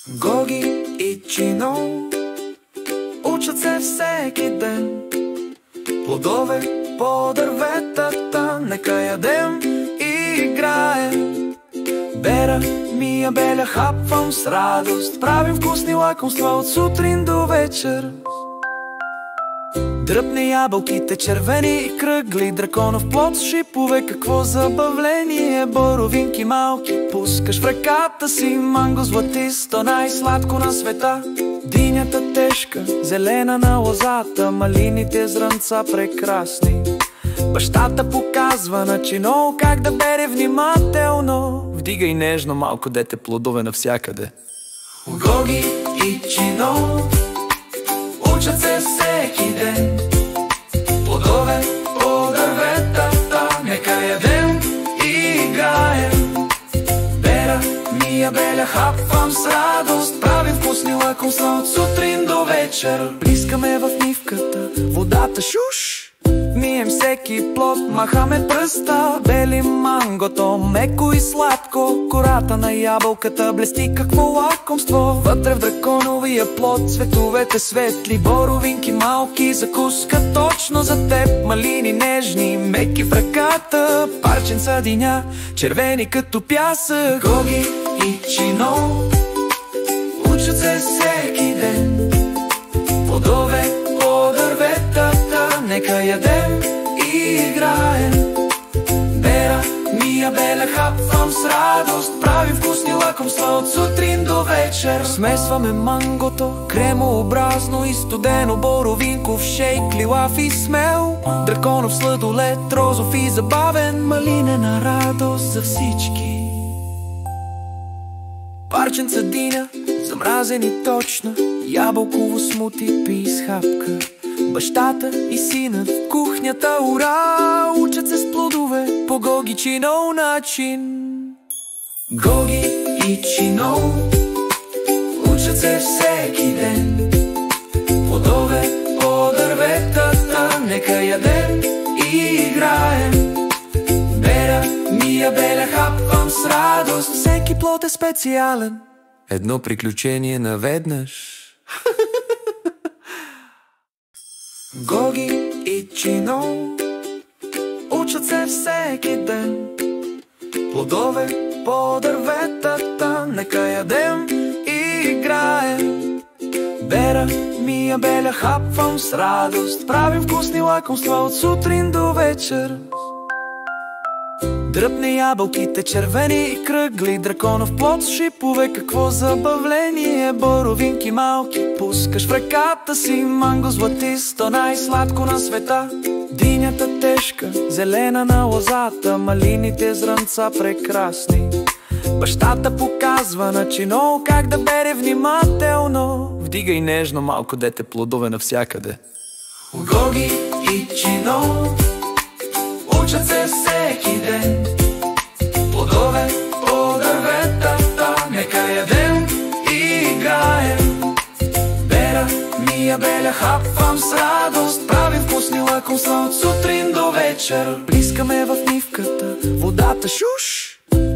Гоги и Чино учат се всеки ден. Плодове по дърветата, нека ядем и играем. Бера, Мия, Беля, хапвам с радост. Правим вкусни лакомства от сутрин до вечер. Дръпни ябълките червени и кръгли, драконов плод с шипове, какво забавление. Боровинки малки пускаш в ръката си, манго златисто, най-сладко на света. Динята тежка, зелена на лозата, малините зрънца прекрасни. Бащата показва на Чино как да бере внимателно. Вдигай нежно, малко дете, плодове навсякъде. Гоги и Чино учат се всеки ден. Плодове по дърветата, нека ядем и играем. Бера, Мия, Беля, хапвам с радост. Правим вкусни лакомства от сутрин до вечер. Плискаме в нивката, водата шуш. Мием всеки плод, махаме пръста. Бели мангото, меко и сладко. Кората на ябълката блести, какво лакомство. Вътре в драконовия плод цветовете светли. Боровинки малки, закуска точно за теб. Малини нежни, меки в ръката. Парченца диня, червени като пясък. Гоги и Чино учат се всеки ден. Плодове по дърветата, нека ядем и играем. Бера, Мия, Беля, хапвам с радост. Правим вкусни лакомства от сутрин до вечер. Смесваме мангото, кремообразно и студено. Боровинков шейк, лилав и смел. Драконов сладолед, розов и забавен. Малинена радост за всички. Парченца диня, замразени точно. Ябълково смути, пи с хапка. Бащата и синът в кухнята, ура! Учат се с плодове по Гоги Чино начин. Гоги и Чино учат се всеки ден. Плодове по дърветата, нека ядем и играем. Бера, Мия, Беля, хапвам с радост. Всеки плод е специален, едно приключение наведнъж. Гоги и Чино учат се всеки ден. Плодове по дърветата, нека ядем и играем. Бера, Мия, Беля, хапвам с радост. Правим вкусни лакомства от сутрин до вечер. Дръпни ябълките червени и кръгли, драконов плод с шипове, какво забавление. Боровинки малки пускаш в ръката си, манго златисто, най-сладко на света. Динята тежка, зелена на лозата, малините зрънца прекрасни. Бащата показва на Чино как да бере внимателно. Вдигай нежно, малко дете, плодове навсякъде. Гоги и Чино учат се всеки ден. Плодове по дърветата, нека ядем и играем. Бера, Мия, Беля, хапвам с радост. Правим вкусни лакомства от сутрин до вечер. Плискаме в нивката, водата шуш.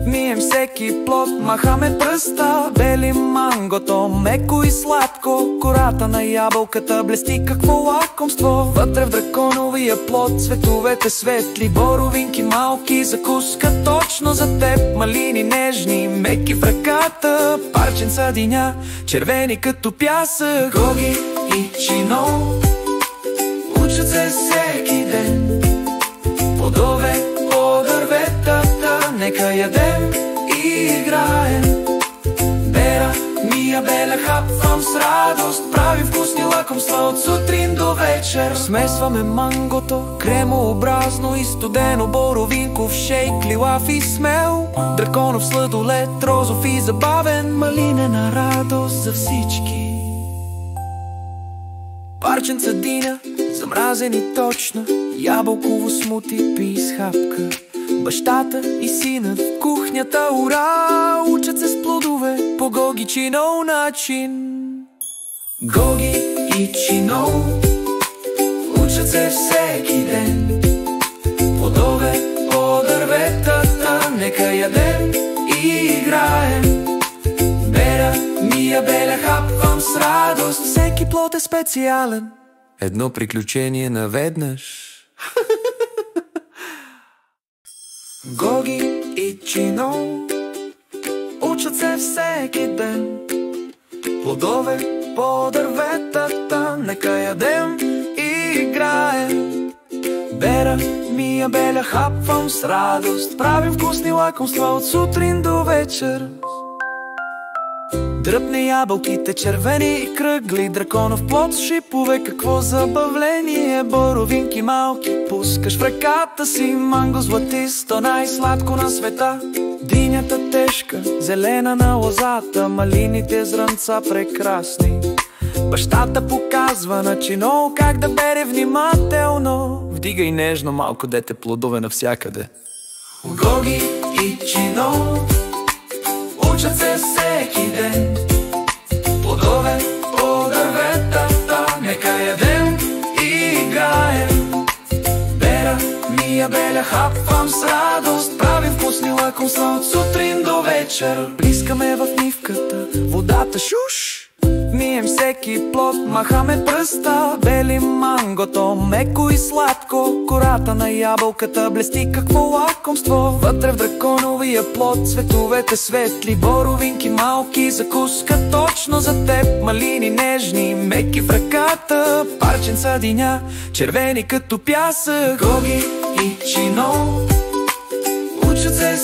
Мием всеки плод, махаме пръста. Бели мангото, меко и сладко. Кората на ябълката блести, какво лакомство. Вътре в драконовия плод цветовете светли. Боровинки малки, закуска точно за теб. Малини нежни, меки в ръката. Парченца диня, червени като пясък. Гоги и Чино учат се всеки ден. Плодове по дърветата, нека ядем и играем. Бера, Мия, Беля, хапвам с радост. Правим вкусни лакомства от сутрин до вечер. Смесваме мангото, кремообразно и студено. Боровинков шейк, лилав и смел. Драконов сладолед, розов и забавен. Малинена радост за всички. Парченца диня, замразени точно. Ябълково смути, пи с хапка. Бащата и синът в кухнята, ура! Учат се с плодове по Гоги Чино начин. Гоги и Чино учат се всеки ден. Плодове по дърветата, нека ядем и играем. Бера, Мия, беля хапвам с радост. Всеки плод е специален, едно приключение наведнъж. Гоги и Чино учат се всеки ден. Плодове по дърветата, нека ядем и играем. Бера, мия беля, хапвам с радост. Правим вкусни лакомства от сутрин до вечер. Дръпни ябълките червени и кръгли, драконов плод с шипове, какво забавление. Боровинки малки пускаш в ръката си, манго златисто, най-сладко на света. Динята тежка, зелена на лозата, малините зранца прекрасни. Бащата показва на Чино как да бере внимателно. Вдигай нежно малко дете, плодове навсякъде. Гоги и Чино учат се всеки ден. Плодове по дърветата, нека ядем и играем. Бера, мия беля, хапвам с радост. Правим вкусни лакомства от сутрин до вечер. Плискаме в нивката, водата шуш. Мием всеки плод, махаме пръста. Бели мангото, меко и сладко. Кората на ябълката блести, какво лакомство. Вътре в драконовия плод цветовете светли. Боровинки малки, закуска точно за теб. Малини нежни, меки в ръката. Парченца диня, червени като пясък. Гоги и Чино учат се